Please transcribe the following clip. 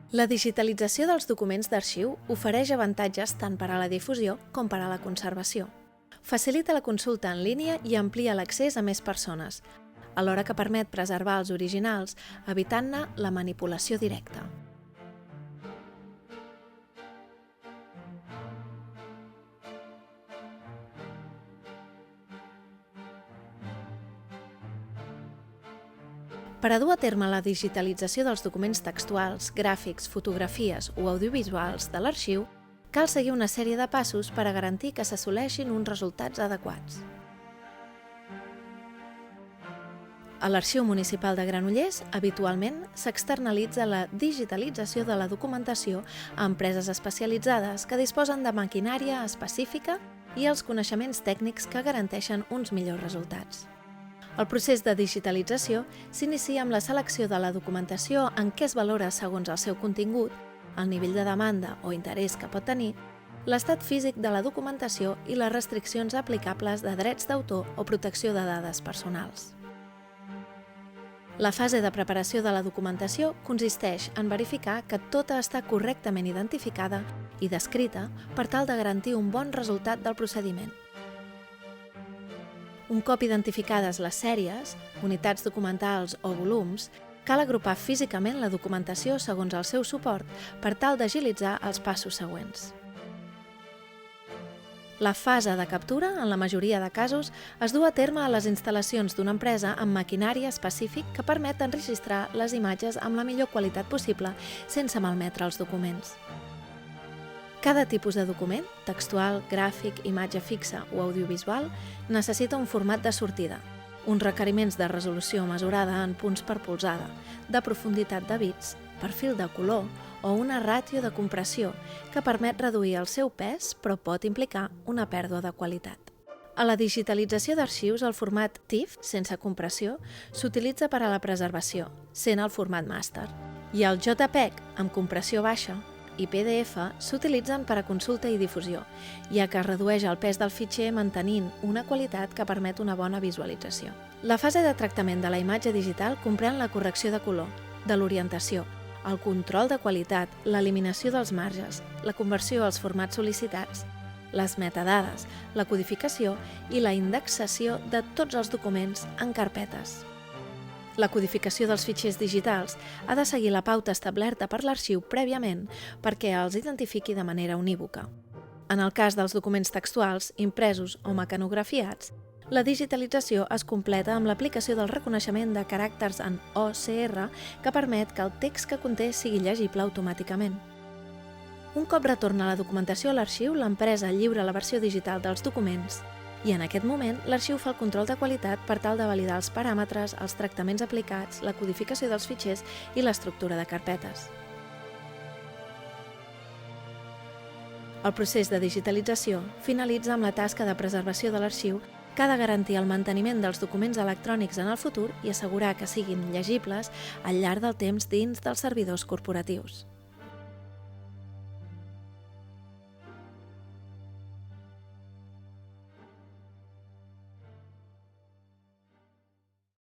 La digitalització dels documents d'arxiu ofereix avantatges tant per a la difusió com per a la conservació. Facilita la consulta en línia i amplia l'accés a més persones, alhora que permet preservar els originals, evitant-ne la manipulació directa. Per a dur a terme la digitalització dels documents textuals, gràfics, fotografies o audiovisuals de l'arxiu, cal seguir una sèrie de passos per a garantir que s'assoleixin uns resultats adequats. A l'Arxiu Municipal de Granollers, habitualment, s'externalitza la digitalització de la documentació a empreses especialitzades que disposen de maquinària específica i els coneixements tècnics que garanteixen uns millors resultats. El procés de digitalització s'inicia amb la selecció de la documentació en què es valora segons el seu contingut, el nivell de demanda o interès que pot tenir, l'estat físic de la documentació i les restriccions aplicables de drets d'autor o protecció de dades personals. La fase de preparació de la documentació consisteix en verificar que tota està correctament identificada i descrita per tal de garantir un bon resultat del procediment. Un cop identificades les sèries, unitats documentals o volums, cal agrupar físicament la documentació segons el seu suport per tal d'agilitzar els passos següents. La fase de captura, en la majoria de casos, es du a terme a les instal·lacions d'una empresa amb maquinària específic que permet enregistrar les imatges amb la millor qualitat possible sense malmetre els documents. Cada tipus de document, textual, gràfic, imatge fixa o audiovisual, necessita un format de sortida, uns requeriments de resolució mesurada en punts per polzada, de profunditat de bits, perfil de color o una ràtio de compressió que permet reduir el seu pes però pot implicar una pèrdua de qualitat. A la digitalització d'arxius, el format TIFF, sense compressió, s'utilitza per a la preservació, sent el format màster, i el JPEG, amb compressió baixa, i PDF s'utilitzen per a consulta i difusió, ja que es redueix el pes del fitxer mantenint una qualitat que permet una bona visualització. La fase de tractament de la imatge digital comprèn la correcció de color, de l'orientació, el control de qualitat, l'eliminació dels marges, la conversió als formats sol·licitats, les metadades, la codificació i la indexació de tots els documents en carpetes. La codificació dels fitxers digitals ha de seguir la pauta establerta per l'arxiu prèviament perquè els identifiqui de manera unívoca. En el cas dels documents textuals, impresos o mecanografiats, la digitalització es completa amb l'aplicació del reconeixement de caràcters en OCR que permet que el text que conté sigui llegible automàticament. Un cop retorna la documentació a l'arxiu, l'empresa lliura la versió digital dels documents i en aquest moment l'arxiu fa el control de qualitat per tal de validar els paràmetres, els tractaments aplicats, la codificació dels fitxers i l'estructura de carpetes. El procés de digitalització finalitza amb la tasca de preservació de l'arxiu que ha de garantir el manteniment dels documents electrònics en el futur i assegurar que siguin llegibles al llarg del temps dins dels servidors corporatius.